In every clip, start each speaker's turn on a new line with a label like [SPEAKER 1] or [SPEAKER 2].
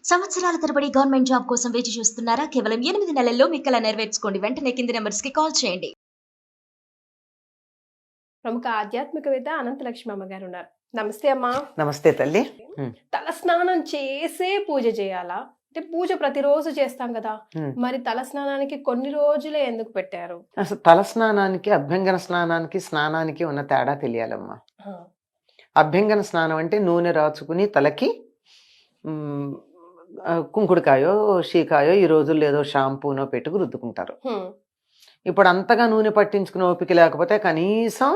[SPEAKER 1] సంవత్సరాల తరబడి government job కోసం వేచి చూస్తున్నారా? కేవలం 8 నెలల్లో మీ కల నెరవేర్చుకోండి. వెంటనే కింది నంబర్స్‌కి కాల్ చేయండి.
[SPEAKER 2] ప్రముఖ ఆధ్యాత్మికవేత్త అనంతలక్ష్మి అమ్మగారు ఉన్నారు. నమస్తే అమ్మా.
[SPEAKER 3] నమస్తే తల్లి.
[SPEAKER 2] తల స్నానం చేసే పూజ చేయాలా? అంటే పూజ ప్రతిరోజు చేస్తాం కదా, మరి తల స్నానానికి కొన్ని రోజులే ఎందుకు పెట్టారు?
[SPEAKER 3] అసలు తల స్నానానికి అభ్యంగన స్నానానికి ఉన్న తేడా తెలియాలమ్మా. అభ్యంగన స్నానం అంటే నూనె రాచుకుని తలకి కుంకుడుకాయో షీకాయో ఈ రోజుల్లో ఏదో షాంపూనో పెట్టుకు రుద్దుకుంటారు. ఇప్పుడు అంతగా నూనె పట్టించుకునే ఓపిక లేకపోతే కనీసం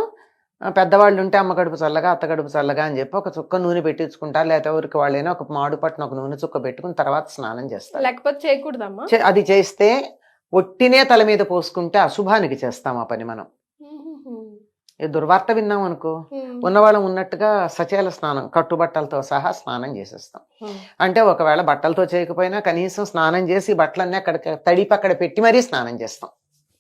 [SPEAKER 3] పెద్దవాళ్ళు ఉంటే అమ్మ కడుపు చల్లగా అత్త కడుపు చల్లగా అని చెప్పి ఒక చుక్క నూనె పెట్టించుకుంటారు. లేకపోతే ఊరికి వాళ్ళైనా ఒక మాడు పట్టున ఒక నూనె చుక్క పెట్టుకుని తర్వాత స్నానం చేస్తారు.
[SPEAKER 2] లేకపోతే చేయకూడదమ్మా.
[SPEAKER 3] అది చేస్తే ఒట్టినే తల మీద పోసుకుంటే అశుభానికి చేస్తాం ఆ పని. మనం దుర్వార్త విన్నాం అనుకో, ఉన్నవాళ్ళం ఉన్నట్టుగా సచేల స్నానం కట్టుబట్టలతో సహా స్నానం చేసేస్తాం. అంటే ఒకవేళ బట్టలతో చేయకపోయినా కనీసం స్నానం చేసి బట్టలన్నీ అక్కడ తడిపి అక్కడ పెట్టి మరీ స్నానం చేస్తాం,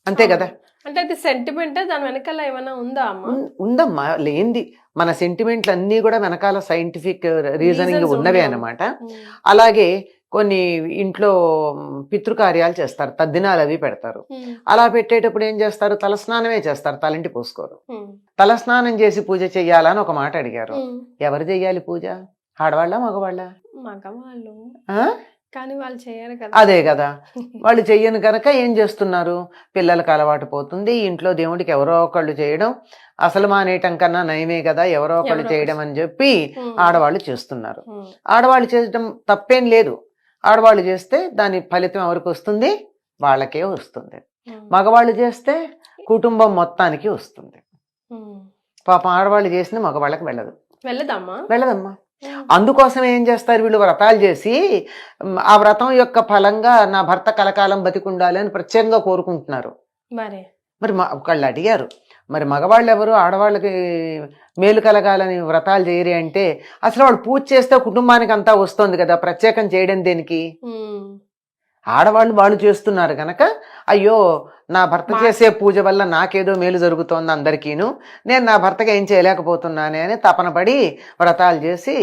[SPEAKER 3] అంతే కదా.
[SPEAKER 2] అంటే అది సెంటిమెంట్, దాని వెనకాల ఏమైనా ఉందా అమ్మా?
[SPEAKER 3] ఉందమ్మా, లేనిది మన సెంటిమెంట్లు అన్నీ కూడా వెనకాల సైంటిఫిక్ రీజనింగ్ ఉన్నవే అన్నమాట. అలాగే కొన్ని ఇంట్లో పితృకార్యాలు చేస్తారు, తద్దినాలు అవి పెడతారు. అలా పెట్టేటప్పుడు ఏం చేస్తారు, తలస్నానమే చేస్తారు, తలంటి పోసుకోరు. తలస్నానం చేసి పూజ చెయ్యాలని ఒక మాట అడిగారు. ఎవరు చెయ్యాలి పూజ? ఆడవాళ్ళ మగవాళ్ళ?
[SPEAKER 2] మగవాళ్ళు. కానీ వాళ్ళు చేయరు కదా.
[SPEAKER 3] అదే కదా, వాళ్ళు చెయ్యను కనుక ఏం చేస్తున్నారు, పిల్లలకు అలవాటు పోతుంది. ఇంట్లో దేవుడికి ఎవరో ఒకళ్ళు చేయడం అసలు మానేయటం కన్నా నయమే కదా, ఎవరో ఒకళ్ళు చేయడం అని చెప్పి ఆడవాళ్ళు చేస్తున్నారు. ఆడవాళ్ళు చేయడం తప్పేం లేదు. ఆడవాళ్ళు చేస్తే దాని ఫలితం ఎవరికి వస్తుంది? వాళ్ళకే వస్తుంది. మగవాళ్ళు చేస్తే కుటుంబం మొత్తానికి వస్తుంది. పాపం ఆడవాళ్ళు చేసిన మగవాళ్ళకి వెళ్ళదమ్మా. అందుకోసం ఏం చేస్తారు వీళ్ళు, వ్రతాలు చేసి ఆ వ్రతం యొక్క ఫలంగా నా భర్త కలకాలం బతికుండాలి అని ప్రత్యేకంగా కోరుకుంటున్నారు. మరి ఒకళ్ళు అడిగారు, మరి మగవాళ్ళు ఎవరు ఆడవాళ్ళకి మేలు కలగాలని వ్రతాలు చేయరు అంటే, అసలు వాళ్ళు పూజ చేస్తే కుటుంబానికి అంతా వస్తుంది కదా, ప్రత్యేకం చేయడం దేనికి? ఆడవాళ్ళు వాళ్ళు చేస్తున్నారు కనుక అయ్యో నా భర్త చేసే పూజ వల్ల నాకేదో మేలు జరుగుతోంది అందరికీను, నేను నా భర్తకి ఏం చేయలేకపోతున్నానే అని తపన పడి వ్రతాలు చేసి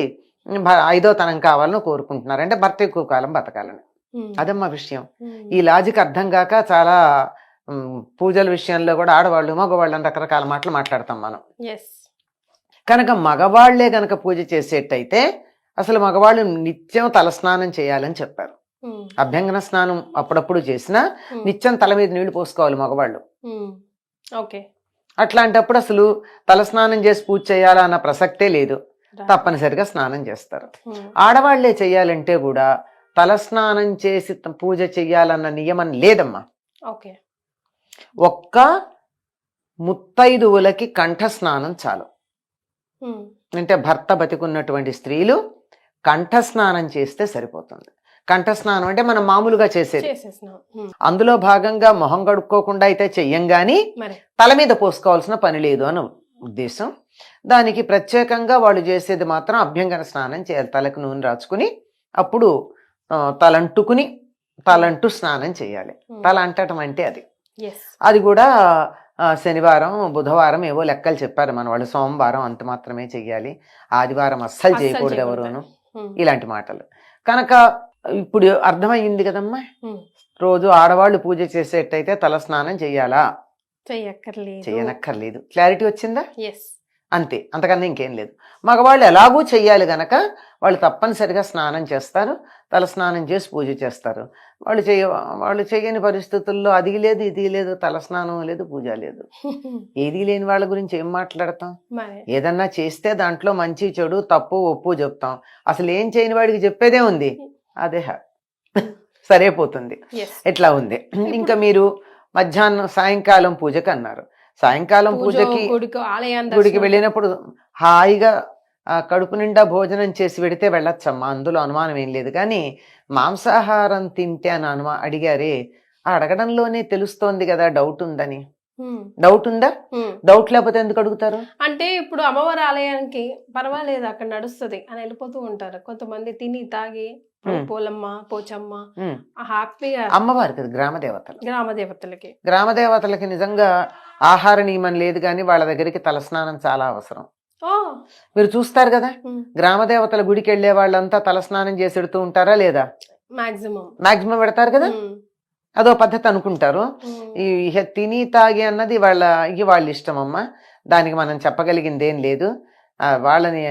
[SPEAKER 3] 5వ తనం కావాలని కోరుకుంటున్నారు. అంటే భర్త ఎక్కువ కాలం బతకాలని. అదమ్మా విషయం. ఈ లాజిక్ అర్థం కాక చాలా పూజల విషయంలో కూడా ఆడవాళ్ళు మగవాళ్ళు అని రకరకాల మాటలు మాట్లాడతాం మనం. కనుక మగవాళ్లే గనక పూజ చేసేటైతే అసలు మగవాళ్ళు నిత్యం తలస్నానం చేయాలని చెప్పారు. అభ్యంగన స్నానం అప్పుడప్పుడు చేసినా నిత్యం తల మీద నీళ్లు పోసుకోవాలి మగవాళ్ళు. అట్లాంటప్పుడు అసలు తలస్నానం చేసి పూజ చేయాలన్న ప్రసక్తే లేదు, తప్పనిసరిగా స్నానం చేస్తారు. ఆడవాళ్లే చెయ్యాలంటే కూడా తలస్నానం చేసి పూజ చెయ్యాలన్న నియమం లేదమ్మా. ఒక్క ముత్తైదువులకి కంఠ స్నానం చాలు. అంటే భర్త బతికున్నటువంటి స్త్రీలు కంఠ స్నానం చేస్తే సరిపోతుంది. కంఠ స్నానం అంటే మనం మామూలుగా చేసేది. అందులో భాగంగా మొహం కడుక్కోకుండా అయితే చెయ్యం గాని తల మీద పోసుకోవాల్సిన పని లేదు అని ఉద్దేశం. దానికి ప్రత్యేకంగా వాళ్ళు చేసేది మాత్రం అభ్యంగన స్నానం చేయాలి. తలకు నూనె రాచుకుని అప్పుడు తలంటూ స్నానం చేయాలి. తల అంటటం అంటే అది కూడా శనివారం బుధవారం ఏవో లెక్కలు చెప్పారు మన వాళ్ళు. సోమవారం అంత మాత్రమే చెయ్యాలి, ఆదివారం అస్సలు చేయకూడదు ఎవరును, ఇలాంటి మాటలు. కనుక ఇప్పుడు అర్థమయ్యింది కదమ్మా. రోజు ఆడవాళ్ళు పూజ చేసేటైతే తల స్నానం చెయ్యాలా? చెయ్యనక్కర్లేదు. క్లారిటీ వచ్చిందా? అంతే, అంతకన్నా ఇంకేం లేదు. మగవాళ్ళు ఎలాగూ చెయ్యాలి గనక వాళ్ళు తప్పనిసరిగా స్నానం చేస్తారు, తల స్నానం చేసి పూజ చేస్తారు. వాళ్ళు చేయని పరిస్థితుల్లో అది లేదు ఇది లేదు, తల స్నానం లేదు, పూజ లేదు. ఏది లేని వాళ్ళ గురించి ఏం మాట్లాడతాం? ఏదన్నా చేస్తే దాంట్లో మంచి చెడు తప్పు ఒప్పు చెప్తాం. అసలు ఏం చేయని వాడికి చెప్పేదే ఉంది, అదే సరిపోతుంది. ఎట్లా ఉంది. ఇంకా మీరు మధ్యాహ్నం సాయంకాలం పూజకి అన్నారు. సాయంకాలం పూజకి గుడికి వెళ్ళినప్పుడు హాయిగా కడుపు నిండా భోజనం చేసి పెడితే వెళ్ళొచ్చమ్మా, అందులో అనుమానం ఏం లేదు. కానీ మాంసాహారం తింటే అని అడిగారే, అడగడంలోనే తెలుస్తోంది కదా డౌట్ ఉందని. డౌట్ ఉందా? డౌట్ లేకపోతే ఎందుకు అడుగుతారు?
[SPEAKER 2] అంటే ఇప్పుడు అమ్మవారి ఆలయానికి పర్వాలేదు అక్కడ నడుస్తుంది అని వెళ్ళిపోతూ ఉంటారు కొంతమంది, తిని తాగి పోలమ్మ పోచమ్మ హ్యాపీగా.
[SPEAKER 3] అమ్మవారికి గ్రామదేవతలకి నిజంగా ఆహార నియమం లేదు కానీ వాళ్ళ దగ్గరికి తలస్నానం చాలా అవసరం.
[SPEAKER 2] ఓ
[SPEAKER 3] మీరు చూస్తారు కదా, గ్రామ దేవతల గుడికి వెళ్లే వాళ్ళంతా తలస్నానం చేసి పెడుతూ ఉంటారా లేదా? మాక్సిమం పెడతారు కదా. అదో పద్ధతి అనుకుంటారు. ఈ తిని తాగి అన్నది వాళ్ళ ఇష్టం అమ్మా, దానికి మనం చెప్పగలిగింది ఏం లేదు. వాళ్ళని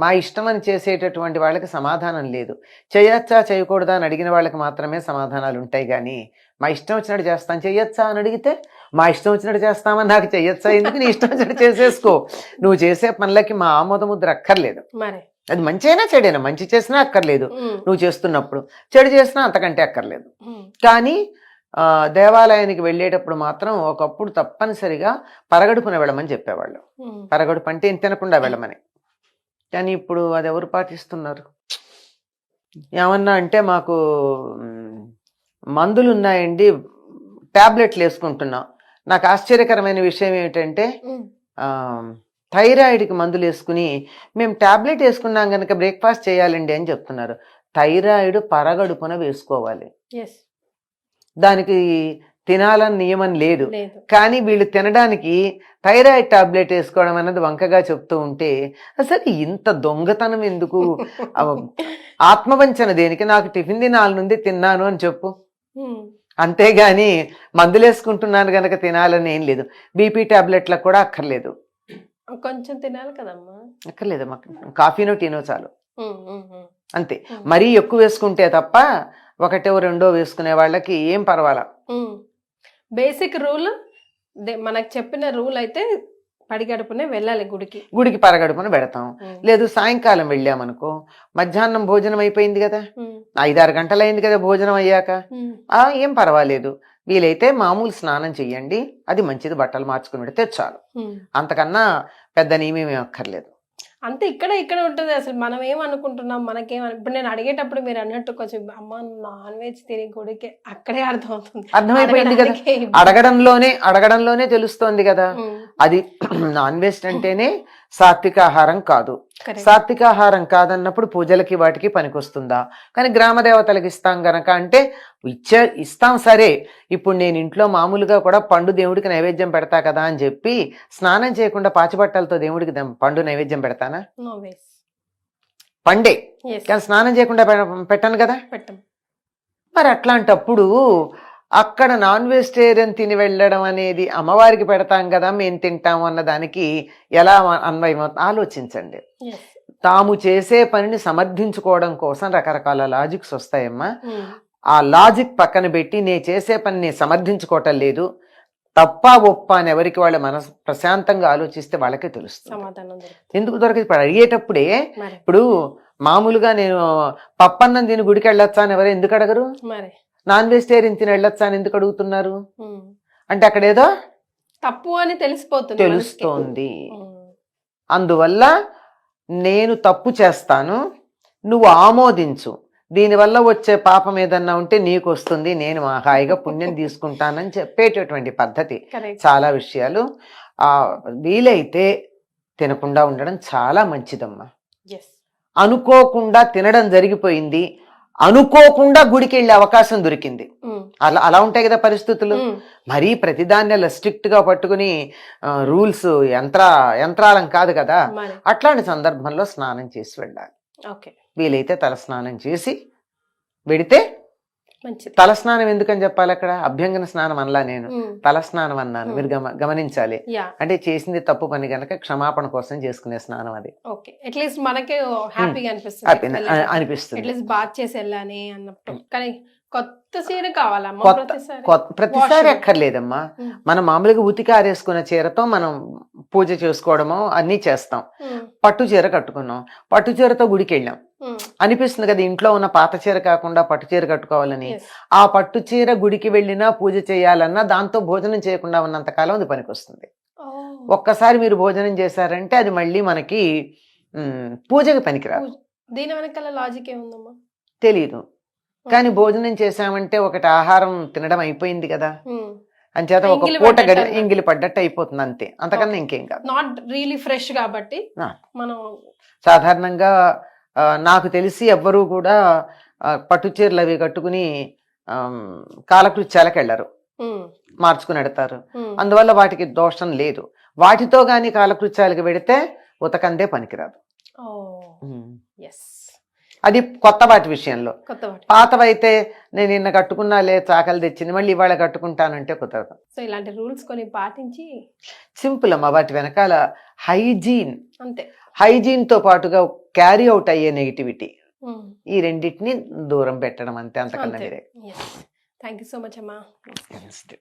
[SPEAKER 3] మా ఇష్టం అని చేసేటటువంటి వాళ్ళకి సమాధానం లేదు. చేయొచ్చా చేయకూడదా అని అడిగిన వాళ్ళకి మాత్రమే సమాధానాలు ఉంటాయి. కానీ మా ఇష్టం వచ్చినట్టు చేస్తాను, చెయ్యొచ్చా అని అడిగితే మా ఇష్టం వచ్చినట్టు చేస్తామని నాకు చెయ్యొచ్చా ఎందుకు, నీ ఇష్టం వచ్చినట్టు చేసేసుకో. నువ్వు చేసే పనులకి మా ఆమోద ముద్ర అక్కర్లేదు. అది మంచి అయినా చెడైనా, మంచి చేసినా అక్కర్లేదు నువ్వు చేస్తున్నప్పుడు, చెడు చేసినా అంతకంటే అక్కర్లేదు. కానీ దేవాలయానికి వెళ్ళేటప్పుడు మాత్రం ఒకప్పుడు తప్పనిసరిగా పరగడుపున వెళ్ళమని చెప్పేవాళ్ళు. పరగడుపు అంటే తినకుండా వెళ్ళమని. కానీ ఇప్పుడు అది ఎవరు పాటిస్తున్నారు? ఏమన్నా అంటే మాకు మందులు ఉన్నాయండి, టాబ్లెట్లు వేసుకుంటున్నాం. నాకు ఆశ్చర్యకరమైన విషయం ఏమిటంటే థైరాయిడ్కి మందులు వేసుకుని మేము టాబ్లెట్ వేసుకున్నాం కనుక బ్రేక్ఫాస్ట్ చేయాలండి అని చెప్తున్నారు. థైరాయిడ్ పరగడుపున వేసుకోవాలి, దానికి తినాలని నియమం లేదు. కానీ వీళ్ళు తినడానికి థైరాయిడ్ టాబ్లెట్ వేసుకోవడం అన్నది వంకగా చెప్తూ ఉంటే అసలు ఇంత దొంగతనం ఎందుకు? ఆత్మవంచన దేనికి? నాకు టిఫిన్ తినాలనుంది, తిన్నాను అని చెప్పు. అంతేగాని మందులు వేసుకుంటున్నాను గనక తినాలని ఏం లేదు. బీపీ టాబ్లెట్లకు కూడా అక్కర్లేదు,
[SPEAKER 2] కొంచెం తినాలి కదమ్మా.
[SPEAKER 3] అక్కర్లేదు, కాఫీనో టీనో చాలు, అంతే. మరీ ఎక్కువ వేసుకుంటే తప్ప ఒకటో రెండో వేసుకునే వాళ్ళకి ఏం పర్వాలా.
[SPEAKER 2] బేసిక్ రూల్ మనకు చెప్పిన రూల్ అయితే పడిగడుపునే వెళ్ళాలి గుడికి
[SPEAKER 3] పరగడుపున పెడతాం. లేదు సాయంకాలం వెళ్ళామనుకో, మధ్యాహ్నం భోజనం అయిపోయింది కదా, 5-6 గంటలు అయింది కదా భోజనం అయ్యాక, ఏం పర్వాలేదు. వీలైతే మామూలు స్నానం చెయ్యండి, అది మంచిది, బట్టలు మార్చుకుని పెడితే చాలు. అంతకన్నా పెద్ద నియమేమీ అక్కర్లేదు.
[SPEAKER 2] అంతే. ఇక్కడ ఉంటుంది. అసలు మనం ఏమనుకుంటున్నాం, ఇప్పుడు నేను అడిగేటప్పుడు మీరు అన్నట్టు కొంచెం అమ్మ నాన్ వెజ్ తిని గుడికి, అక్కడే
[SPEAKER 3] అర్థమైపోయింది కదా, అడగడంలోనే తెలుస్తోంది కదా. అది నాన్ వెజ్ అంటేనే సాత్విక ఆహారం కాదు. సాత్విక ఆహారం కాదన్నప్పుడు పూజలకి వాటికి పనికొస్తుందా? కానీ గ్రామ దేవతలకు ఇస్తాం గనక అంటే ఇస్తాం సరే. ఇప్పుడు నేను ఇంట్లో మామూలుగా కూడా పండు దేవుడికి నైవేద్యం పెడతా కదా అని చెప్పి స్నానం చేయకుండా పాచిబట్టలతో దేవుడికి పండు నైవేద్యం పెడతానా? పండే, కానీ స్నానం చేయకుండా పెట్టను కదా. మరి అట్లాంటప్పుడు అక్కడ నాన్ వెజిటేరియన్ తిని వెళ్ళడం అనేది అమ్మవారికి పెడతాం కదా మేము తింటాము అన్న దానికి ఎలా అన్వయం ఆలోచించండి. తాము చేసే పనిని సమర్థించుకోవడం కోసం రకరకాల లాజిక్స్ వస్తాయమ్మా. ఆ లాజిక్ పక్కన పెట్టి నేను చేసే పని సమర్థించుకోవటం లేదు, తప్ప ఒప్ప అని ఎవరికి వాళ్ళ మనసు ప్రశాంతంగా ఆలోచిస్తే వాళ్ళకే తెలుస్తుంది. ఎందుకు దొరకదు? ఇప్పుడు అడిగేటప్పుడే, ఇప్పుడు మామూలుగా నేను పప్పన్నం తిని గుడికి వెళ్ళొచ్చా అని ఎవరు ఎందుకు అడగరు? నాన్ వెజిటేరియన్ తిని వెళ్ళొచ్చా అని ఎందుకు అడుగుతున్నారు? అంటే అక్కడ ఏదో
[SPEAKER 2] తప్పు అని తెలుస్తోంది.
[SPEAKER 3] అందువల్ల నేను తప్పు చేస్తాను, నువ్వు ఆమోదించు, దీనివల్ల వచ్చే పాపం ఏదన్నా ఉంటే నీకు వస్తుంది, నేను హాయిగా పుణ్యం తీసుకుంటానని చెప్పేటటువంటి పద్ధతి. చాలా విషయాలు వీలైతే తినకుండా ఉండడం చాలా మంచిదమ్మా. అనుకోకుండా తినడం జరిగిపోయింది, అనుకోకుండా గుడికి వెళ్ళే అవకాశం దొరికింది, అలా ఉంటాయి కదా పరిస్థితులు. మరీ ప్రతిదాన్ని స్ట్రిక్ట్ గా పట్టుకుని రూల్స్ యంత్రాలం కాదు కదా. అట్లాంటి సందర్భంలో స్నానం చేసి వెళ్ళాలి. వీలైతే తల స్నానం చేసి వెడితే తల స్నానం ఎందుకని చెప్పాలి? అక్కడ అభ్యంగన స్నానం అనలా, నేను తల స్నానం అన్నాను. మీరు గమనించాలి. అంటే చేసింది తప్పు పని గనక క్షమాపణ కోసం చేసుకునే స్నానం అది.
[SPEAKER 2] అనిపిస్తుంది. కొత్త చీర కావాలమ్మా,
[SPEAKER 3] ప్రతిసారి అక్కర్లేదమ్మా. మనం మామూలుగా ఉతికి ఆరేసుకున్న చీరతో మనం పూజ చేసుకోవడము అన్ని చేస్తాం. పట్టు చీర కట్టుకున్నాం, పట్టు చీరతో గుడికి వెళ్ళాం, అనిపిస్తుంది కదా ఇంట్లో ఉన్న పాత చీర కాకుండా పట్టు చీర కట్టుకోవాలని. ఆ పట్టు చీర గుడికి వెళ్ళినా పూజ చేయాలన్నా దాంతో భోజనం చేయకుండా ఉన్నంత కాలం అది పనికొస్తుంది. ఒక్కసారి మీరు భోజనం చేశారంటే అది మళ్ళీ మనకి పూజకి పనికిరాదు.
[SPEAKER 2] దీని వెనకాల లాజిక్ ఏముందమ్మా
[SPEAKER 3] తెలీదు. కానీ భోజనం చేసామంటే ఒకటి ఆహారం తినడం అయిపోయింది కదా, అంచేత ఒక పూట ఇంగిలి పడ్డట్టు అయిపోతుంది, అంతే, అంతకన్నా ఇంకేం కాదు.
[SPEAKER 2] నాట్ రియలీ ఫ్రెష్ కాబట్టి మనం
[SPEAKER 3] సాధారణంగా నాకు తెలిసి ఎవ్వరూ కూడా పట్టు చీరలు అవి కట్టుకుని కాలకృత్యాలకు వెళ్ళరు, మార్చుకుని ఎడతారు. అందువల్ల వాటికి దోషం లేదు. వాటితో గాని కాలకృత్యాలకు వెడితే ఉతకందే పనికిరాదు.
[SPEAKER 2] ఓ
[SPEAKER 3] ఉమ్.
[SPEAKER 2] ఎస్,
[SPEAKER 3] అది కొత్త వాటి విషయంలో.
[SPEAKER 2] కొత్త వాటి.
[SPEAKER 3] పాతవైతే నేను నిన్న కట్టుకున్నాలే చాకలి తెచ్చింది మళ్ళీ ఇవాళ కట్టుకుంటానంటే కుదరదు.
[SPEAKER 2] సో ఇలాంటి రూల్స్ కొన్ని పాటించి
[SPEAKER 3] సింపుల్ అమ్మ, వాటి వెనకాల
[SPEAKER 2] అంతే.
[SPEAKER 3] హైజీన్ తో పాటుగా క్యారీ అవుట్ అయ్యే నెగిటివిటీ,
[SPEAKER 2] ఉమ్.
[SPEAKER 3] ఈ రెండింటిని దూరం పెట్టడం అంతే, అంతకన్నా
[SPEAKER 2] అంతే.
[SPEAKER 3] వేరే.
[SPEAKER 2] థ్యాంక్ యూ సో మచ్ అమ్మా.
[SPEAKER 3] నమస్తే.